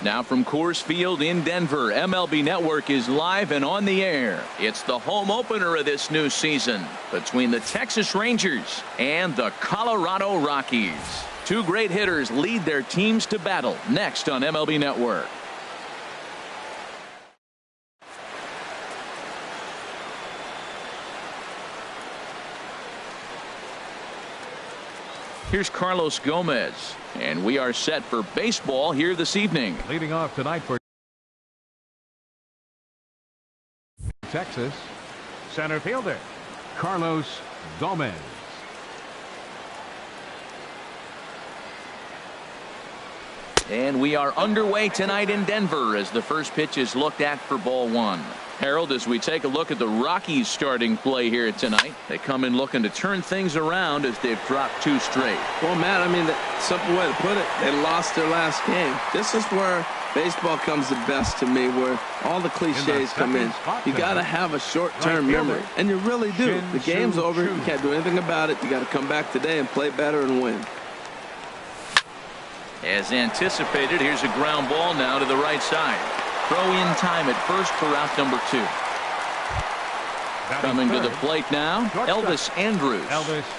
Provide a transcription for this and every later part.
Now from Coors Field in Denver, MLB Network is live and on the air. It's the home opener of this new season between the Texas Rangers and the Colorado Rockies. Two great hitters lead their teams to battle next on MLB Network. Here's Carlos Gomez, and we are set for baseball here this evening. Leading off tonight for Texas, center fielder Carlos Gomez. And we are underway tonight in Denver as the first pitch is looked at for ball one. Harold, as we take a look at the Rockies starting play here tonight, they come in looking to turn things around as they've dropped two straight. Well, Matt, I mean, the simple way to put it, they lost their last game. This is where baseball comes the best to me, where all the cliches come in. You got to have a short-term memory, and you really do. The game's over. You can't do anything about it. You got to come back today and play better and win. As anticipated, here's a ground ball now to the right side. Throw in time at first for out number 2. Coming to the plate now, Elvis Andrus.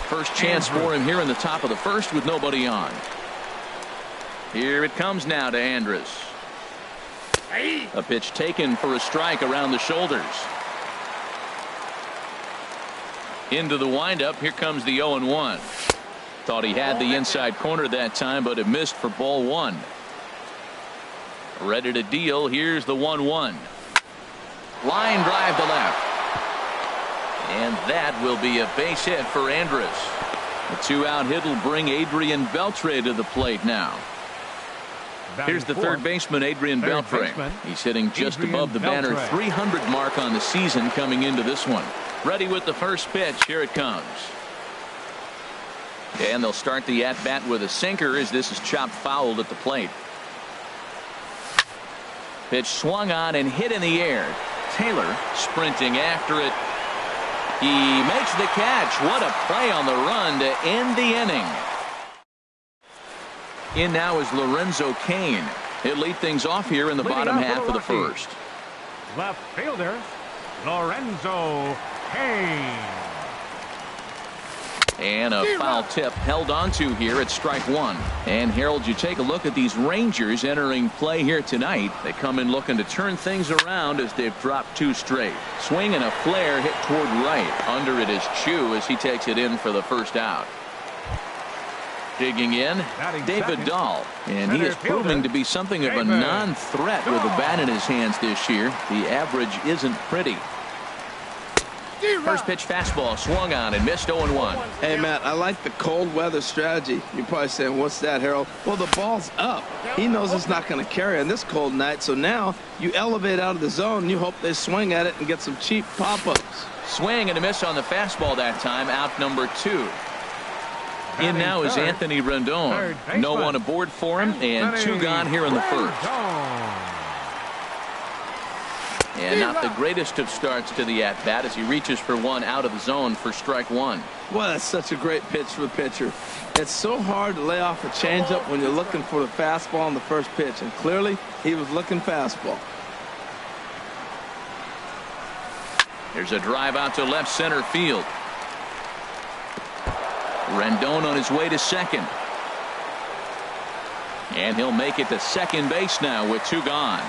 First chance for him here in the top of the first with nobody on. Here it comes now to Andrus. A pitch taken for a strike around the shoulders. Into the windup. Here comes the 0-1. Thought he had the inside corner that time, but it missed for ball one. Ready to deal. Here's the 1-1. Line drive to left. And that will be a base hit for Andrus. A 2-out hit will bring Adrian Beltre to the plate now. Here's the third baseman, Adrian Beltre. He's hitting just above the banner 300 mark on the season coming into this one. Ready with the first pitch. Here it comes. And they'll start the at-bat with a sinker as this is chopped fouled at the plate. Pitch swung on and hit in the air. Taylor sprinting after it. He makes the catch. What a play on the run to end the inning. In now is Lorenzo Cain. He'll lead things off here in the bottom half of the first. Left fielder Lorenzo Cain. And a foul tip held onto here at strike one. And Harold, you take a look at these Rangers entering play here tonight. They come in looking to turn things around as they've dropped two straight. Swing and a flare hit toward right. Under it is Chu as he takes it in for the first out. Digging in, David Dahl. And he is proving to be something of a non-threat with a bat in his hands this year. The average isn't pretty. First pitch fastball swung on and missed 0-1. Hey, Matt, I like the cold weather strategy. You're probably saying, what's that, Harold? Well, the ball's up. He knows it's not going to carry on this cold night, so now you elevate out of the zone and you hope they swing at it and get some cheap pop-ups. Swing and a miss on the fastball that time. Out number 2. In now is Anthony Rendon. No one aboard for him, and 2 gone here in the first. And not the greatest of starts to the at-bat as he reaches for one out of the zone for strike one. Well, that's such a great pitch for the pitcher. It's so hard to lay off a changeup when you're looking for the fastball on the first pitch, and clearly he was looking fastball. There's a drive out to left center field. Rendon on his way to second. And he'll make it to second base now with 2 gone.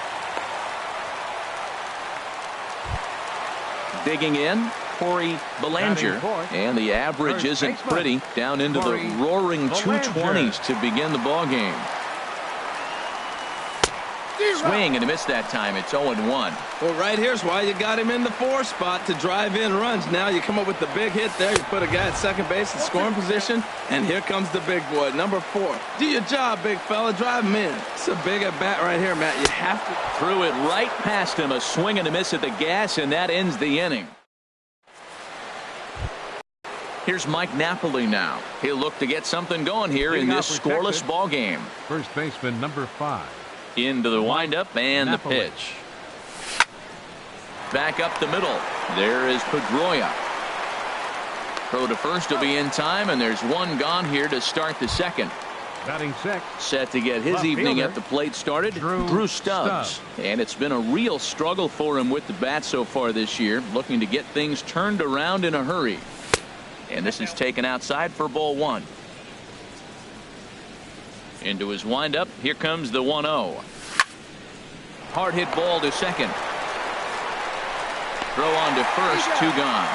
Digging in, Corey Belanger, and the average isn't pretty, down into the roaring 220s to begin the ball game. Swing and a miss that time. It's 0-1. Well, right here's why you got him in the 4 spot to drive in runs. Now you come up with the big hit there. You put a guy at second base in scoring position, and here comes the big boy, number 4. Do your job, big fella. Drive him in. It's a big at bat right here, Matt. You have to. Threw it right past him. A swing and a miss at the gas, and that ends the inning. Here's Mike Napoli now. He'll look to get something going here in this scoreless ball game. First baseman number 5. Into the windup and the pitch. Back up the middle. There is Pedroia. Throw to first will be in time, and there's 1 gone here to start the second. Batting six. Set to get his Left evening fielder, at the plate started, Drew Stubbs. And it's been a real struggle for him with the bat so far this year, looking to get things turned around in a hurry. And this is taken outside for ball one. Into his windup, here comes the 1-0. Hard hit ball to second. Throw on to first, two gone.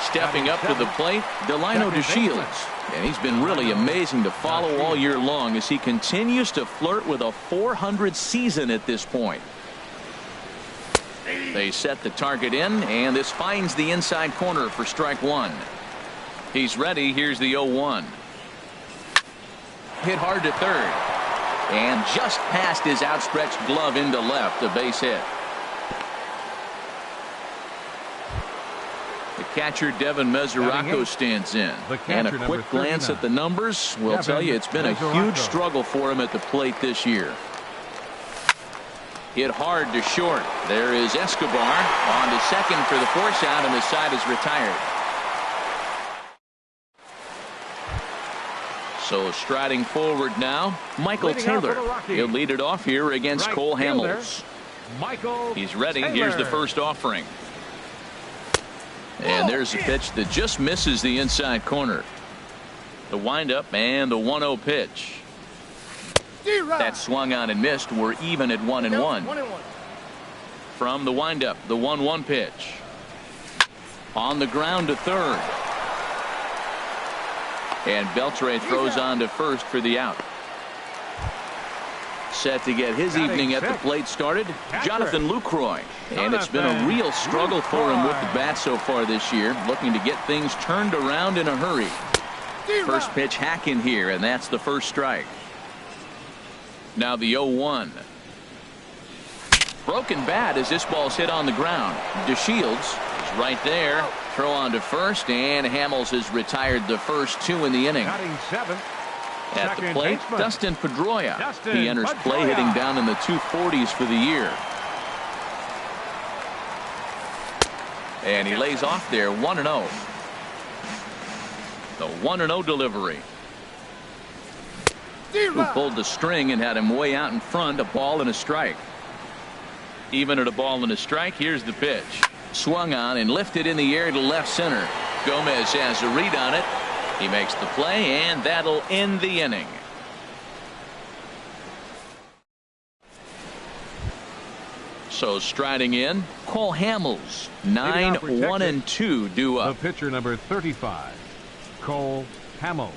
Stepping up to the plate, Delino DeShields. And he's been really amazing to follow all year long as he continues to flirt with a .400 season at this point. They set the target in, and this finds the inside corner for strike one. He's ready. Here's the 0-1. Hit hard to third. And just past his outstretched glove into left, a base hit. The catcher Devin Mesoraco stands in, and a quick glance at the numbers will tell you it's been a huge struggle for him at the plate this year. Hit hard to short. There is Escobar on to second for the force out, and the side is retired. So striding forward now, Michael Taylor. He'll lead it off here against Cole Hamels. He's ready. Here's the first offering. And there's a pitch that just misses the inside corner. The windup and the 1-0 pitch. That swung on and missed. We're even at 1-1. From the windup, the 1-1 pitch. On the ground to third. And Beltre throws on to first for the out. Set to get his evening at the plate started, Jonathan Lucroy. And it's been a real struggle for him with the bat so far this year, looking to get things turned around in a hurry. First pitch hack in here, and that's the first strike. Now the 0-1. Broken bat as this ball's hit on the ground. DeShields is right there. Throw on to first, and Hamels has retired the first two in the inning. At the plate, Dustin Pedroia. He enters play hitting down in the 240s for the year. And he lays off there, 1-0. The 1-0 delivery. Who pulled the string and had him way out in front, a ball and a strike. Even at a ball and a strike, here's the pitch. Swung on and lifted in the air to left center. Gomez has a read on it. He makes the play, and that'll end the inning. So striding in, Cole Hamels, 9-1-2 due up. The pitcher number 35, Cole Hamels.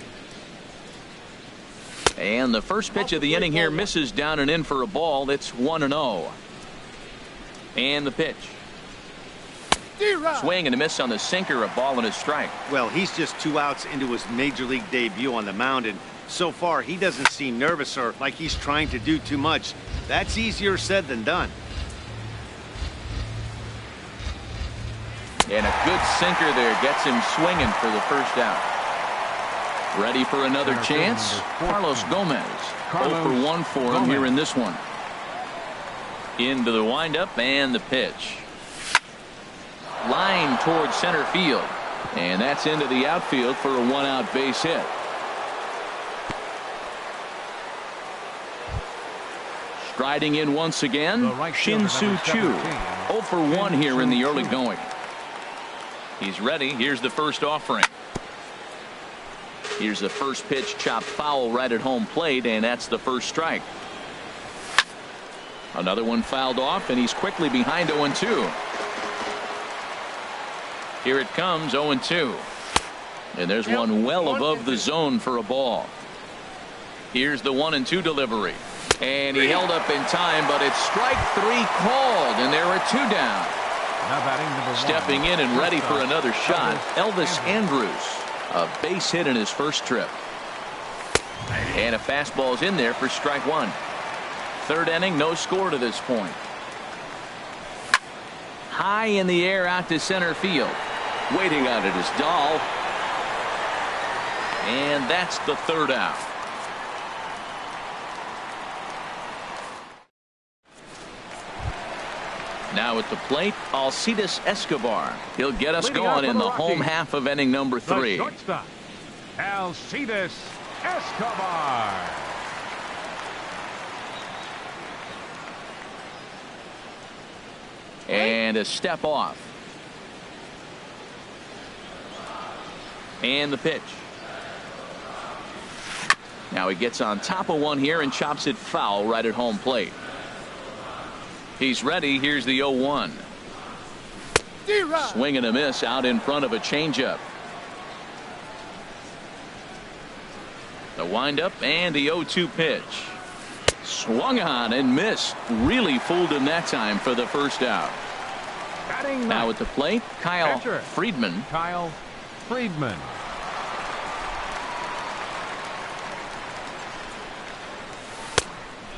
And the first pitch of the inning here misses down and in for a ball. It's 1-0. And the pitch. Swing and a miss on the sinker, a ball and a strike. Well, he's just 2 outs into his major league debut on the mound, and so far he doesn't seem nervous or like he's trying to do too much. That's easier said than done. And a good sinker there gets him swinging for the first out. Ready for another chance? Carlos Gomez. 0 for 1 for him here in this one. Into the windup and the pitch. Line towards center field, and that's into the outfield for a 1-out base hit. Striding in once again, Shin-Soo Choo. 0 for 1 here in the early going. He's ready. Here's the first offering. Here's the first pitch, chopped foul right at home plate, and that's the first strike. Another one fouled off, and he's quickly behind 0-2. Here it comes, 0-2. And there's one well above the zone for a ball. Here's the 1-2 delivery. And he held up in time, but it's strike 3 called, and there are 2 down. Stepping in and ready for another shot, Elvis Andrus. A base hit in his first trip. And a fastball's in there for strike 1. Third inning, no score to this point. High in the air out to center field. Waiting on it is Dahl. And that's the third out. Now at the plate, Alcides Escobar. He'll get us going in the home half of inning number 3. Alcides Escobar. And a step off. And the pitch. Now he gets on top of one here and chops it foul right at home plate. He's ready. Here's the 0-1. Swing and a miss out in front of a changeup. The windup and the 0-2 pitch. Swung on and missed. Really fooled him that time for the first out. Now at the plate, Kyle Friedman. Kyle Friedman.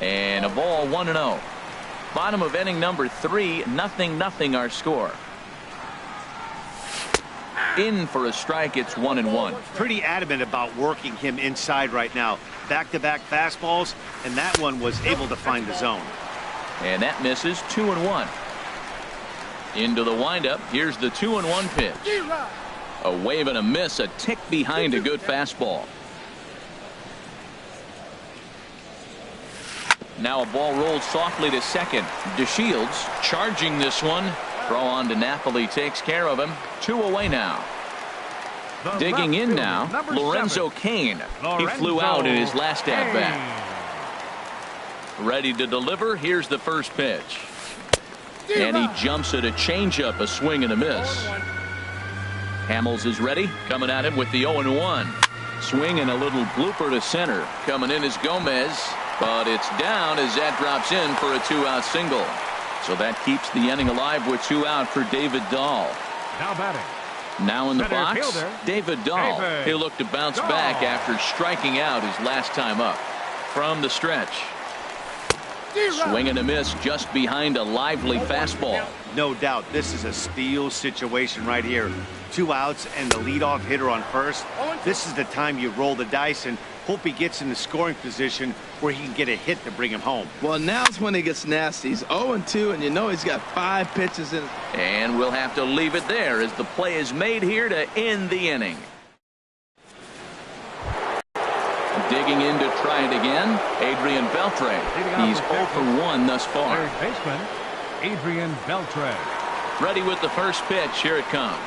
And a ball 1-0. Bottom of inning number 3, 0-0 our score. In for a strike. It's 1-1. Pretty adamant about working him inside right now. Back-to-back fastballs, and that one was able to find the zone. And that misses. 2-1. Into the windup. Here's the 2-1 pitch. A wave and a miss. A tick behind a good fastball. Now a ball rolled softly to second. DeShields charging this one. Throw on to Napoli takes care of him. 2 away now. Digging in now, Lorenzo Cain. He flew out in his last at bat. Ready to deliver. Here's the first pitch. And he jumps at a changeup, a swing and a miss. Hamels is ready. Coming at him with the 0-1. Swing and a little blooper to center. Coming in is Gomez. But it's down as that drops in for a 2-out single. So that keeps the inning alive with 2 out for David Dahl. Now batting. Now in the Center box, fielder, David Dahl. He'll look to bounce back after striking out his last time up. From the stretch. Swing and a miss just behind a lively fastball. No doubt this is a steal situation right here. 2 outs and the leadoff hitter on first. This is the time you roll the dice and hope he gets in the scoring position where he can get a hit to bring him home. Well, now's when he gets nasty. He's 0-2, and you know he's got 5 pitches in. And we'll have to leave it there as the play is made here to end the inning. Digging in to try it again, Adrian Beltre. He's 0 for 1 thus far. Third baseman, Adrian Beltre. Ready with the first pitch. Here it comes.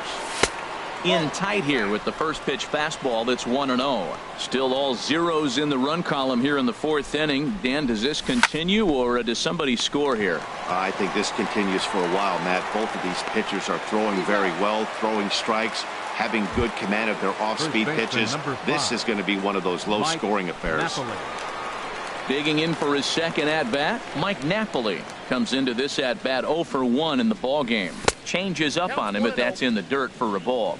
In tight here with the first pitch fastball. That's 1-0. Still all zeros in the run column here in the 4th inning. Dan, does this continue or does somebody score here? I think this continues for a while, Matt. Both of these pitchers are throwing very well, throwing strikes, having good command of their off-speed pitches. This is going to be one of those low-scoring affairs. Napoli. Digging in for his second at-bat, Mike Napoli comes into this at-bat 0 for 1 in the ball game. Changes up on him, but that's in the dirt for a ball.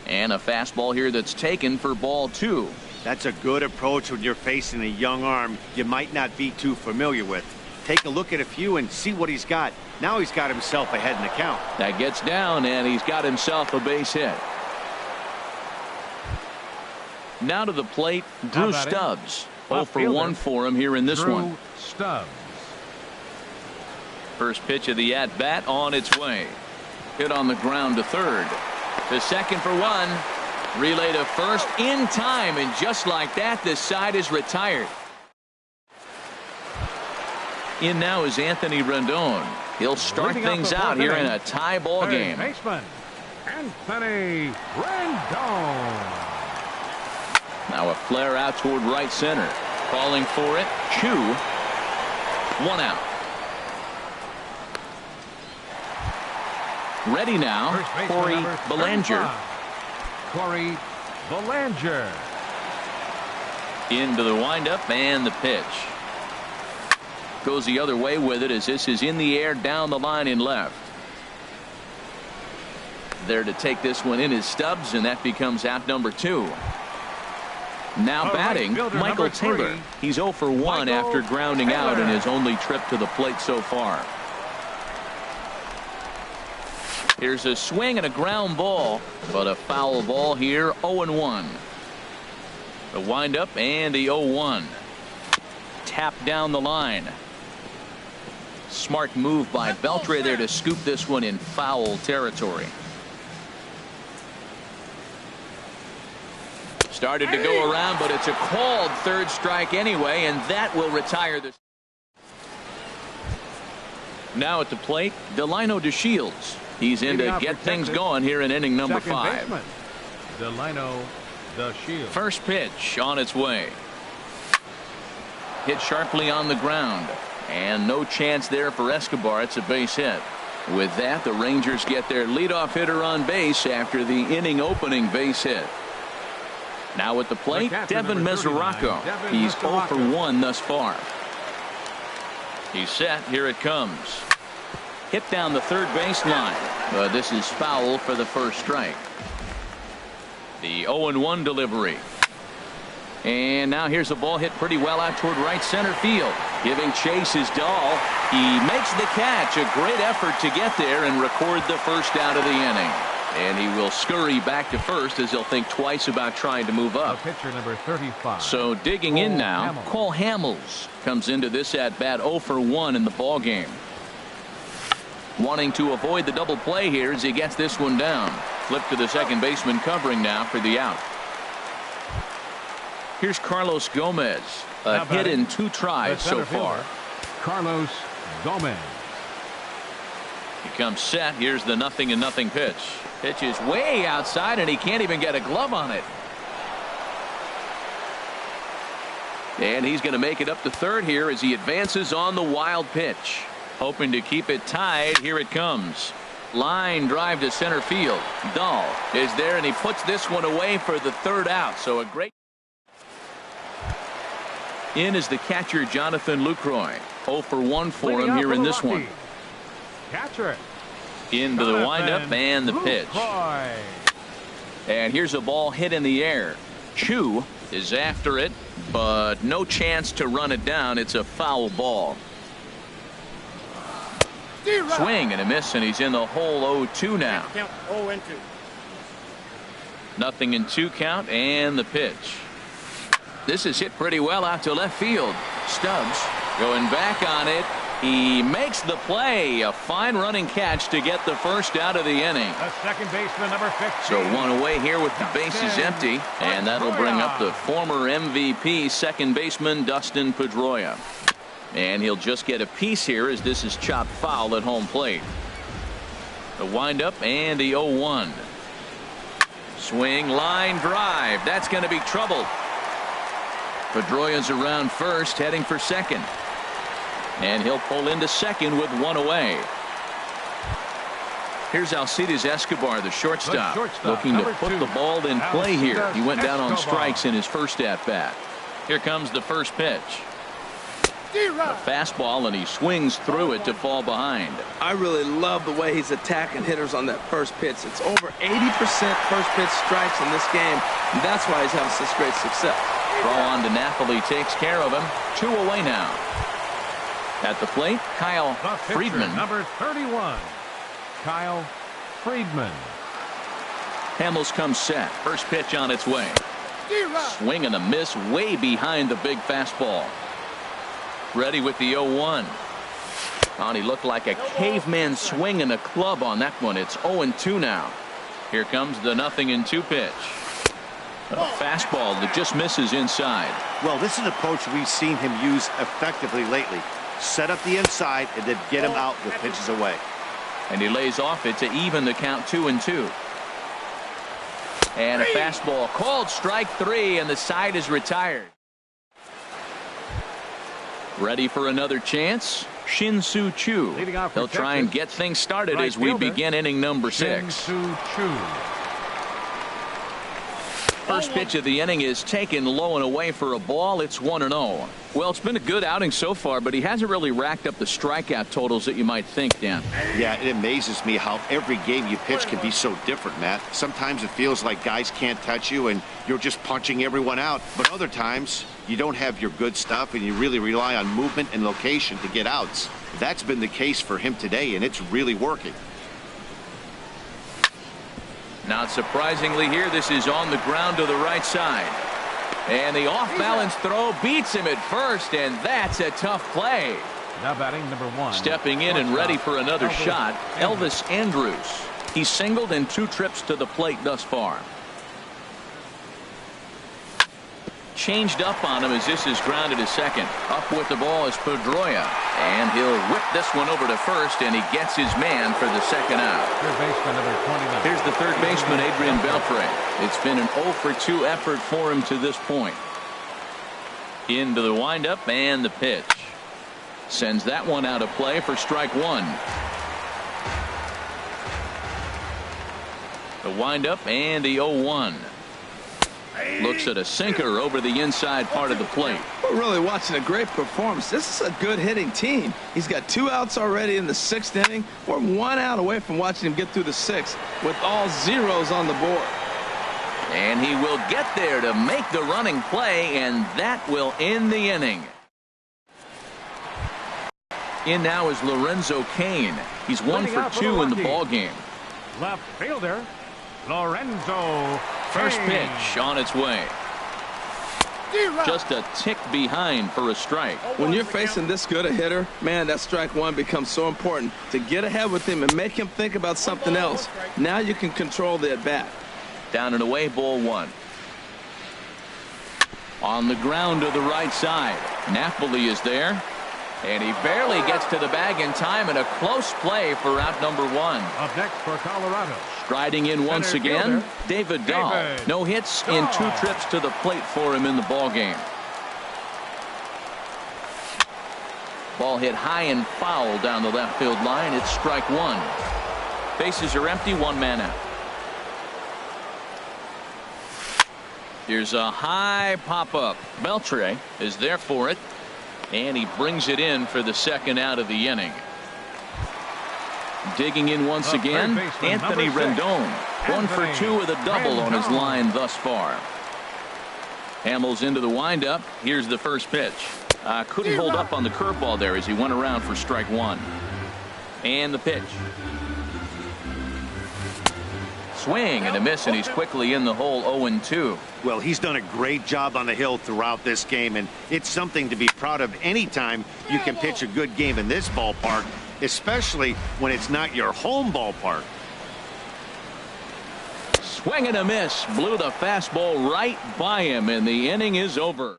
And a fastball here that's taken for ball 2. That's a good approach when you're facing a young arm you might not be too familiar with. Take a look at a few and see what he's got. Now he's got himself ahead in the count. That gets down, and he's got himself a base hit. Now to the plate, Drew Stubbs. 0 for 1 for him here in this one. Stubbs. First pitch of the at-bat on its way. Hit on the ground to third. To second for 1. Relay to first in time, and just like that, this side is retired. In now is Anthony Rendon. He'll start things out here in a tie ball game. Baseman, Anthony Rendon. Now a flare out toward right center. Calling for it. Chu. 1 out. Ready now, Corey Belanger. Corey Belanger. Into the windup and the pitch. Goes the other way with it as this is in the air down the line in left. There to take this one in is Stubbs, and that becomes out number 2. Now batting, Michael Taylor. He's 0 for 1 after grounding out in his only trip to the plate so far. Here's a swing and a ground ball, but a foul ball here. 0-1. The windup and the 0-1. Tap down the line. Smart move by Beltre there to scoop this one in foul territory. Started to go around, but it's a called third strike anyway, and that will retire this. Now at the plate, Delino DeShields. He's in to get things going here in inning number 5. Delino DeShields. First pitch on its way. Hit sharply on the ground, and no chance there for Escobar. It's a base hit. With that, the Rangers get their leadoff hitter on base after the inning opening base hit. Now at the plate, Devin Mesoraco. He's 0 for 1 thus far. He's set. Here it comes. Hit down the third baseline, but this is foul for the first strike. The 0-1 delivery. And now here's a ball hit pretty well out toward right center field. Giving chase is Dahl. He makes the catch. A great effort to get there and record the first out of the inning. And he will scurry back to first as he'll think twice about trying to move up. Pitcher number 35. So digging in now, Cole Hamels comes into this at bat 0 for 1 in the ball game. Wanting to avoid the double play here as he gets this one down. Flip to the second baseman covering now for the out. Here's Carlos Gomez. A hit in 2 tries so far. Carlos Gomez. He comes set. Here's the 0-0 pitch. Pitch is way outside, and he can't even get a glove on it. And he's going to make it up to third here as he advances on the wild pitch. Hoping to keep it tied. Here it comes. Line drive to center field. Dahl is there, and he puts this one away for the third out. So a great. In is the catcher, Jonathan Lucroy. 0 for 1 for him here in this one. Catcher. Into the windup and the pitch. And here's a ball hit in the air. Chu is after it, but no chance to run it down. It's a foul ball. Swing and a miss, and he's in the hole 0-2 now. 0-2 count, and the pitch. This is hit pretty well out to left field. Stubbs going back on it. He makes the play. A fine running catch to get the first out of the inning. The second baseman, number 15. So one away here with the bases empty, and that'll bring up the former MVP second baseman Dustin Pedroia. And he'll just get a piece here as this is chopped foul at home plate. The windup and the 0-1. Swing, line drive. That's going to be trouble. Pedroia's around first, heading for second. And he'll pull into second with one away. Here's Alcides Escobar, the shortstop, looking to put the ball in play here. He went down on strikes in his first at-bat. Here comes the first pitch. A fastball, and he swings through it to fall behind. I really love the way he's attacking hitters on that first pitch. It's over 80% first pitch strikes in this game, and that's why he's having such great success. Throw on to Napoli takes care of him. 2 away now. At the plate, Kyle Friedman. Number 31, Kyle Friedman. Hamels comes set. First pitch on its way. Swing and a miss way behind the big fastball. Ready with the 0-1. Oh, he looked like a caveman swinging a club on that one. It's 0-2 now. Here comes the 0-2 pitch. A fastball that just misses inside. Well, this is an approach we've seen him use effectively lately. Set up the inside and then get him out with pitches away. And he lays off it to even the count 2-2. And a fastball called strike 3, and the side is retired. Ready for another chance? Shin-Soo Choo. He'll try and get things started as we begin inning number 6. Shin-Soo Choo. First pitch of the inning is taken low and away for a ball. It's 1-0. Well, it's been a good outing so far, but he hasn't really racked up the strikeout totals that you might think, Dan. Yeah, it amazes me how every game you pitch can be so different, Matt. Sometimes it feels like guys can't touch you and you're just punching everyone out. But other times you don't have your good stuff and you really rely on movement and location to get outs. That's been the case for him today, and it's really working. Not surprisingly here, this is on the ground to the right side. And the off-balance throw beats him at first, and that's a tough play. Now batting number 1. Stepping in and ready for another shot, Elvis Andrews. He's singled in 2 trips to the plate thus far. Changed up on him as this is grounded to second. Up with the ball is Pedroia, and he'll whip this one over to first, and he gets his man for the second out. Third baseman number 29. Here's the third baseman, Adrian Beltre. It's been an 0 for 2 effort for him to this point. Into the windup and the pitch. Sends that one out of play for strike 1. The windup and the 0-1. Looks at a sinker over the inside part of the plate. We're really watching a great performance. This is a good hitting team. He's got 2 outs already in the 6th inning. We're 1 out away from watching him get through the 6th with all zeros on the board. And he will get there to make the running play, and that will end the inning. In now is Lorenzo Cain. He's 1 for 2 in the ball game. Left fielder Lorenzo. First pitch on its way. Just a tick behind for a strike. When you're facing this good a hitter, man, that strike 1 becomes so important to get ahead with him and make him think about something else. Now you can control the at bat. Down and away, ball 1. On the ground to the right side. Napoli is there. And he barely gets to the bag in time, and a close play for out number 1. Up next for Colorado. Striding in once again, David Dahl. No hits in 2 trips to the plate for him in the ball game. Ball hit high and foul down the left field line. It's strike 1. Bases are empty, 1 man out. Here's a high pop-up. Beltre is there for it. And he brings it in for the second out of the inning. Digging in once again, Anthony Rendon. 1 for 2 with a double on his line thus far. Hamels into the windup. Here's the first pitch. Couldn't hold up on the curveball there as he went around for strike 1. And the pitch. Swing and a miss, and he's quickly in the hole. 0-2. Well, he's done a great job on the hill throughout this game, and it's something to be proud of anytime you can pitch a good game in this ballpark, especially when it's not your home ballpark. Swing and a miss. Blew the fastball right by him, and the inning is over.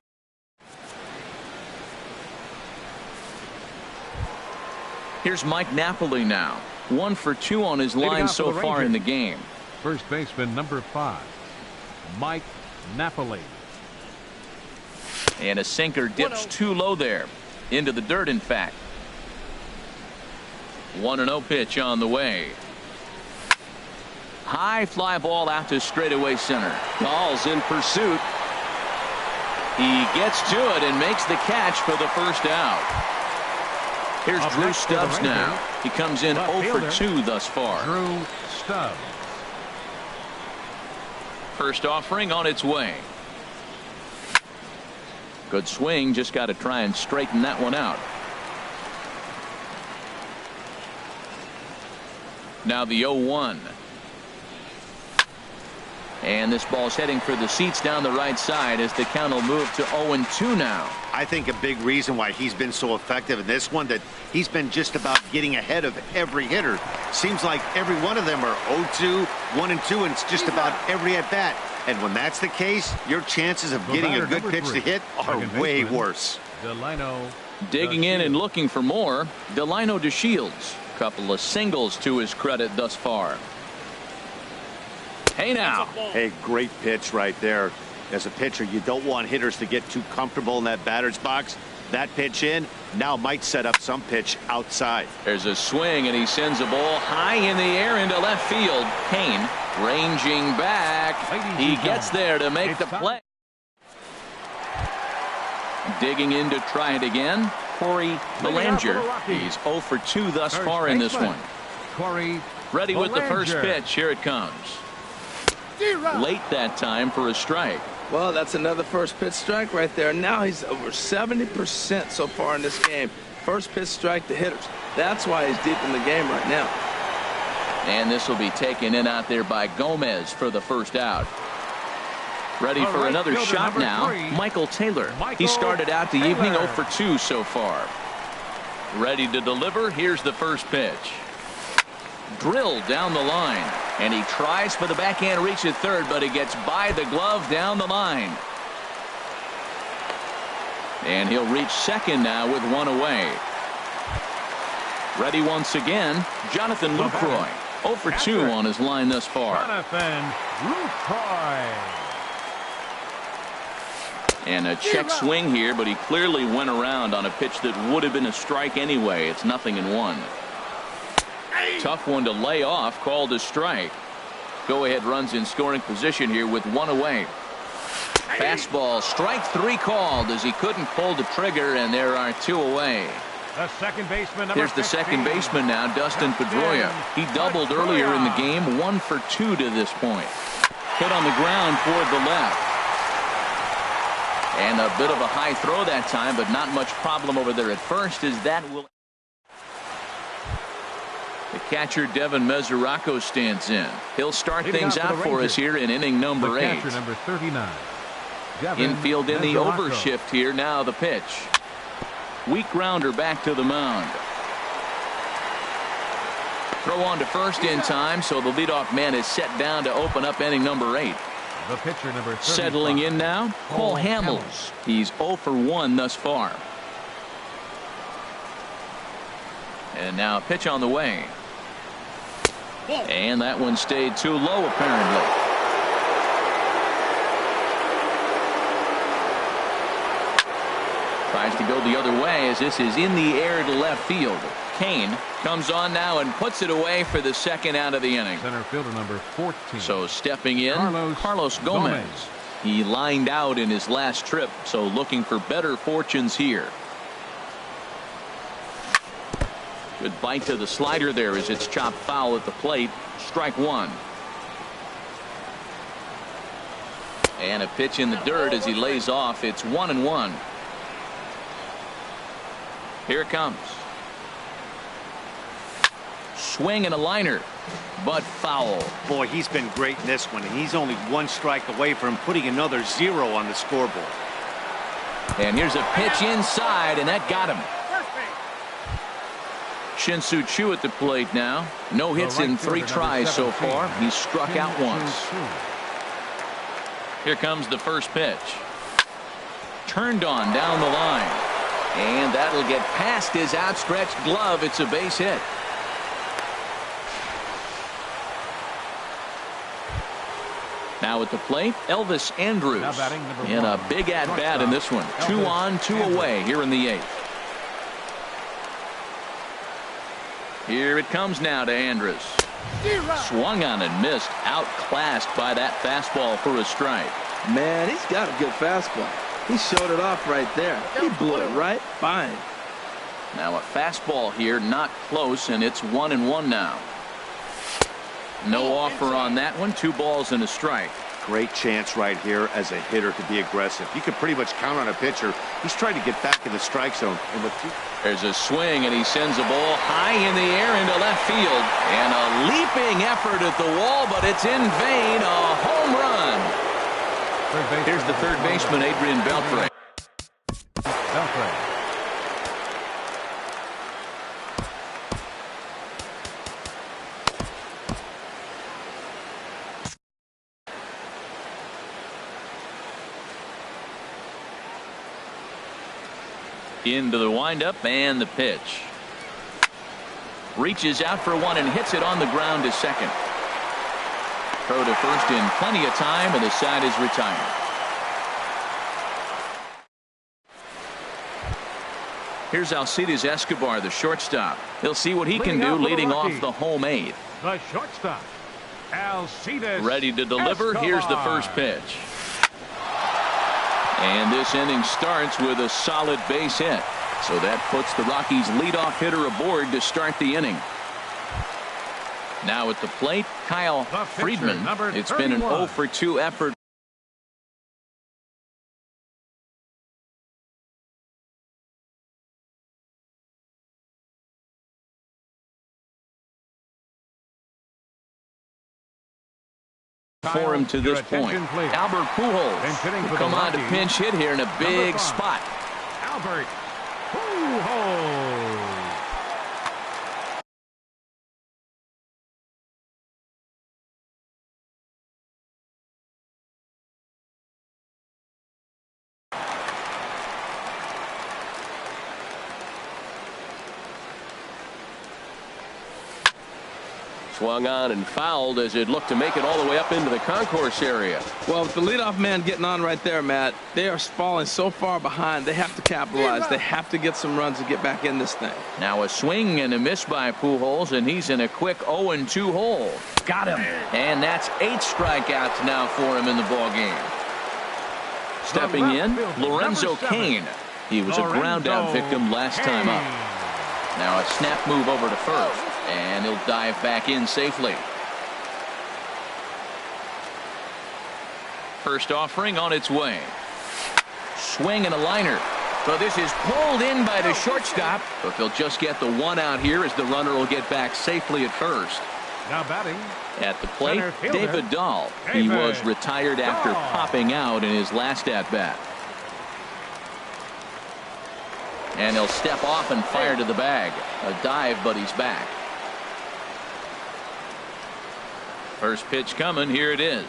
Here's Mike Napoli now. 1 for 2 on his line so far in the game. First baseman number 5, Mike Napoli. And a sinker dips too low there. Into the dirt, in fact. 1-0 pitch on the way. High fly ball out to straightaway center. Dahl's in pursuit. He gets to it and makes the catch for the first out. Here's Drew Stubbs now. He comes in 0 for 2 thus far. Drew Stubbs. First offering on its way. Good swing. Just got to try and straighten that one out. Now the 0-1. And this ball's heading for the seats down the right side as the count will move to 0-2 now. I think a big reason why he's been so effective in this one, that he's been just about getting ahead of every hitter. Seems like every one of them are 0-2, 1-2, and it's just about every at bat. And when that's the case, your chances of getting a good pitch to hit are way worse. Digging in and looking for more, Delino DeShields. Couple of singles to his credit thus far. Hey now. Hey, great pitch right there. As a pitcher, you don't want hitters to get too comfortable in that batter's box. That pitch in now might set up some pitch outside. There's a swing, and he sends a ball high in the air into left field. Kane ranging back. He gets there to make the play. Digging in to try it again. Corey Belanger. He's 0 for 2 thus far in this one. Corey ready with the first pitch. Here it comes. Late that time for a strike. Well, that's another first pitch strike right there. Now he's over 70% so far in this game. First pitch strike to hitters. That's why he's deep in the game right now. And this will be taken in out there by Gomez for the first out. Ready for another shot now. Michael Taylor. He started out the evening 0 for 2 so far. Ready to deliver. Here's the first pitch. Drilled down the line. And he tries for the backhand reach at third, but he gets by the glove down the line. And he'll reach second now with one away. Ready once again, Jonathan Lucroy. 0 for 2 on his line thus far. Jonathan Lucroy. And a check swing here, but he clearly went around on a pitch that would have been a strike anyway. It's 0-1. Tough one to lay off, called a strike. Go ahead runs in scoring position here with one away. Fastball, strike 3 called as he couldn't pull the trigger, and there are 2 away. The second baseman, here's the second baseman now, Dustin Pedroia. He doubled earlier in the game, 1 for 2 to this point. Hit on the ground toward the left. And a bit of a high throw that time, but not much problem over there at first, as that will. The catcher Devin Mesoraco stands in. He'll start things out for us here in inning number 8. Catcher number 39. Infield in the overshift here. Now the pitch. Weak grounder back to the mound. Throw on to first in time, so the leadoff man is set down to open up inning number 8. The pitcher number 35. Settling in now, Cole Hamels. He's 0 for 1 thus far. And now a pitch on the way. And that one stayed too low apparently. Tries to go the other way as this is in the air to left field. Kane comes on now and puts it away for the second out of the inning. Center fielder number 14. So stepping in, Carlos Gomez. He lined out in his last trip, so looking for better fortunes here. Good bite to the slider there as it's chopped foul at the plate. Strike 1. And a pitch in the dirt as he lays off. It's 1-1. Here it comes. Swing and a liner, but foul. Boy, he's been great in this one, and he's only 1 strike away from putting another 0 on the scoreboard. And here's a pitch inside, and that got him. Shin-Soo Choo at the plate now. No hits in 3 tries so far. He's struck out once. Here comes the first pitch. Turned on down the line. And that'll get past his outstretched glove. It's a base hit. Now at the plate, Elvis Andrus. And a big at-bat in this one. 2 on, 2 away here in the 8th. Here it comes now to Andrus. Swung on and missed. Outclassed by that fastball for a strike. Man, he's got a good fastball. He showed it off right there. He blew it right by him. Now a fastball here, not close, and it's 1-1 now. No offer on that one. 2 balls and a strike. Great chance right here as a hitter to be aggressive. You can pretty much count on a pitcher. He's trying to get back in the strike zone. And with there's a swing, and he sends a ball high in the air into left field. And a leaping effort at the wall, but it's in vain. A home run. Here's the third baseman, Adrian Beltre. Into the windup and the pitch. Reaches out for one and hits it on the ground to second. Throw to first in plenty of time, and the side is retired. Here's Alcides Escobar, the shortstop. He'll see what he can do leading off the home 8th. The shortstop, Alcides. Ready to deliver. Escobar. Here's the first pitch. And this inning starts with a solid base hit. So that puts the Rockies' leadoff hitter aboard to start the inning. Now at the plate, Kyle Friedman. It's been an 0 for 2 effort. For him to this point. Albert Pujols will come on to pinch hit here in a big spot. Albert Pujols. Swung on and fouled as it looked to make it all the way up into the concourse area. Well, with the leadoff man getting on right there, Matt, they are falling so far behind. They have to capitalize. They have to get some runs to get back in this thing. Now a swing and a miss by Pujols, and he's in a quick 0-2 hole. Got him. And that's 8 strikeouts now for him in the ball game. Stepping in, Lorenzo Cain. He was a ground out victim last time up. Now a snap move over to first, and he'll dive back in safely. First offering on its way. Swing and a liner. So this is pulled in by the shortstop, but they'll just get the 1 out here as the runner will get back safely at first. Now batting at the plate, David Dahl. He was retired after popping out in his last at-bat. And he'll step off and fire to the bag. A dive, but he's back. First pitch coming. Here it is.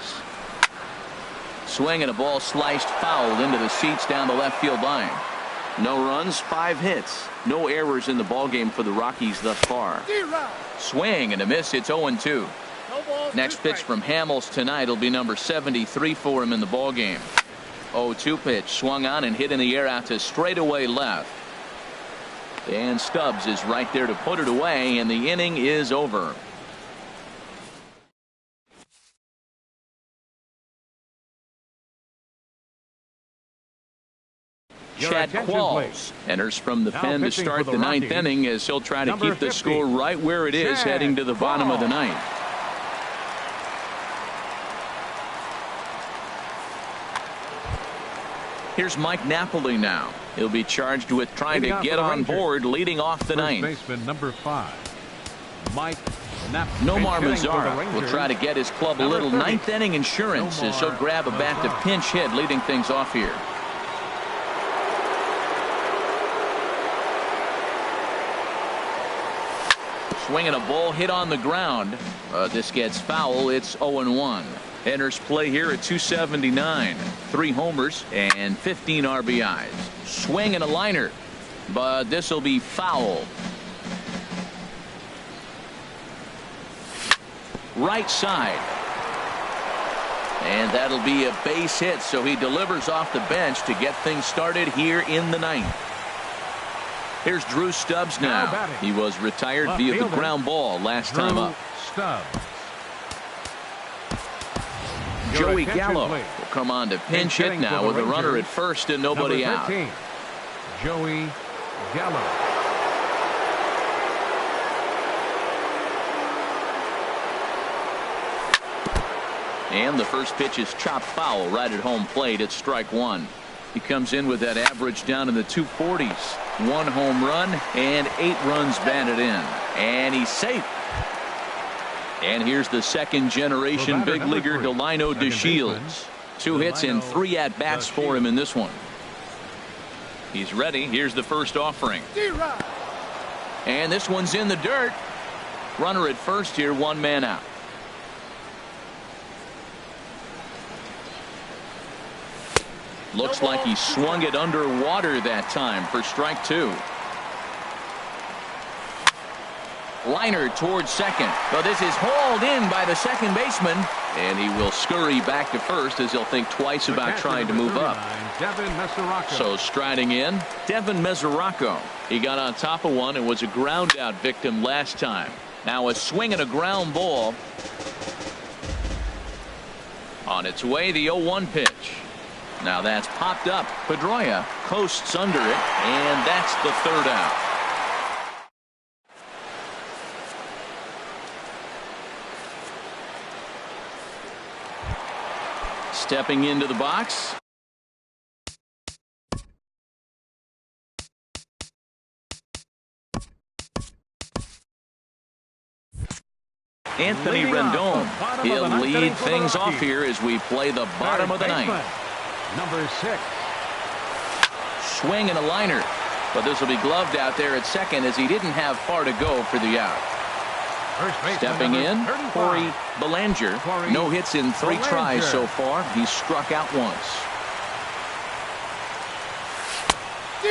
Swing and a ball sliced foul into the seats down the left field line. No runs, 5 hits. No errors in the ballgame for the Rockies thus far. Swing and a miss. It's 0-2. Next pitch from Hamels tonight will be number 73 for him in the ballgame. 0-2 pitch. Swung on and hit in the air out to straightaway left. And Stubbs is right there to put it away, and the inning is over. Chad Qualls enters from the pen to start the 9th inning as he'll try to keep the score right where it is heading to the bottom of the 9th. Here's Mike Napoli now. He'll be charged with trying to get on board leading off the 9th. Baseman number 5, Mike Napoli. Nomar Mazara will try to get his club a little 9th inning insurance as he'll grab a bat to pinch hit leading things off here. Swinging a ball hit on the ground. This gets foul. It's 0-1. Enters play here at 279. 3 homers and 15 RBIs. Swing and a liner, but this will be foul. Right side. And that'll be a base hit, so he delivers off the bench to get things started here in the 9th. Here's Drew Stubbs now. He was retired via the ground ball last time up. Stubbs. Joey Gallo will come on to pinch hit now with a runner at first and nobody out. Joey Gallo. And the first pitch is chopped foul right at home plate. It's strike 1. He comes in with that average down in the 240s. 1 home run and 8 runs batted in. And he's safe. And here's the second generation big leaguer Delino DeShields. 2 hits and 3 at-bats for him in this one. He's ready. Here's the first offering. And this one's in the dirt. Runner at first here, 1 man out. Looks like he swung it underwater that time for strike 2. Liner towards second, but this is hauled in by the second baseman, and he will scurry back to first as he'll think twice about trying to move up. So striding in, Devin Mesoraco. He got on top of one and was a ground out victim last time. Now a swing and a ground ball. On its way, the 0-1 pitch. Now that's popped up. Pedroia coasts under it, and that's the 3rd out. Stepping into the box. Anthony Rendon. He'll lead things off here as we play the bottom of the 9th. Number 6. Swing and a liner, but this will be gloved out there at second as he didn't have far to go for the out. Stepping in, Corey Bellinger. No hits in 3 tries so far. He's struck out once.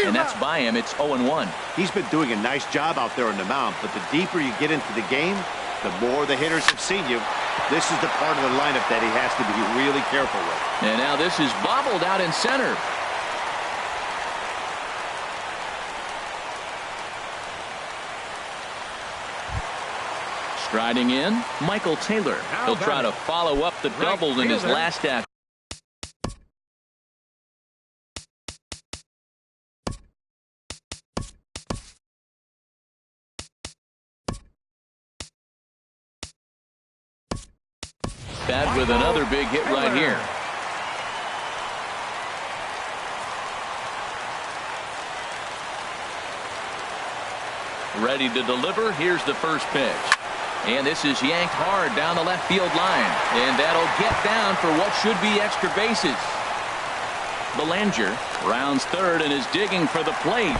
And that's by him. It's 0-1. He's been doing a nice job out there on the mound, but the deeper you get into the game, The more the hitters have seen you, this is the part of the lineup that he has to be really careful with. And now this is bobbled out in center. Striding in, Michael Taylor. He'll try to follow up the double in his last at. Bad with another big hit right here. Ready to deliver. Here's the first pitch. And this is yanked hard down the left field line. And that'll get down for what should be extra bases. Belanger rounds third and is digging for the plate.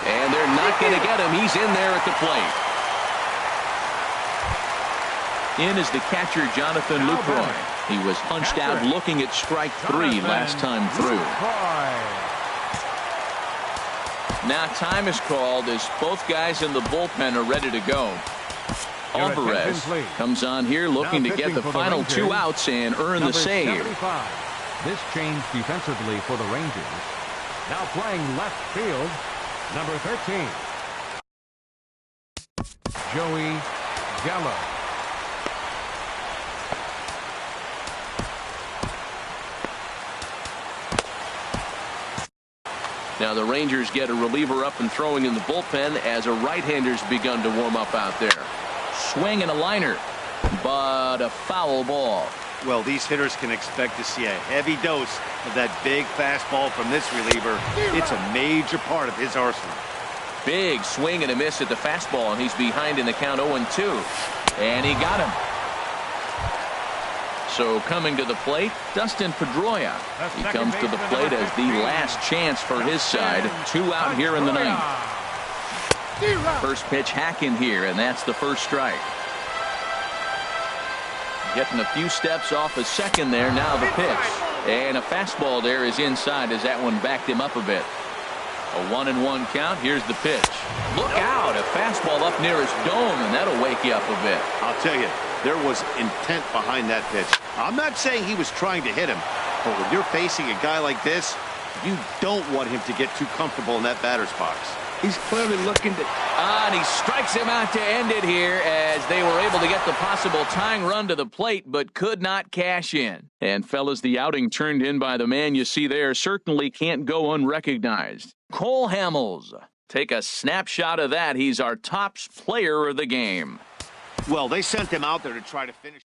And they're not going to get him. He's in there at the plate. In is the catcher, Jonathan Lucroy. He was punched out looking at strike three last time through. Now time is called as both guys in the bullpen are ready to go. Alvarez comes on here looking to get the final 2 outs and earn the save. This changed defensively for the Rangers. Now playing left field, number 13. Joey Gallo. Now the Rangers get a reliever up and throwing in the bullpen as a right-hander's begun to warm up out there. Swing and a liner, but a foul ball. Well, these hitters can expect to see a heavy dose of that big fastball from this reliever. It's a major part of his arsenal. Big swing and a miss at the fastball, and he's behind in the count 0-2. And he got him. So coming to the plate, Dustin Pedroia. He comes to the plate as the last chance for his side. 2 out here in the ninth. First pitch hack in here, and that's the first strike. Getting a few steps off a second there. Now the pitch. And a fastball there is inside as that one backed him up a bit. A 1-1 count. Here's the pitch. Look out. A fastball up near his dome, and that'll wake you up a bit. I'll tell you, there was intent behind that pitch. I'm not saying he was trying to hit him, but when you're facing a guy like this, you don't want him to get too comfortable in that batter's box. He's clearly looking to... And he strikes him out to end it here as they were able to get the possible tying run to the plate, but could not cash in. And fellas, the outing turned in by the man you see there certainly can't go unrecognized. Cole Hamels. Take a snapshot of that. He's our top player of the game. Well, they sent him out there to try to finish.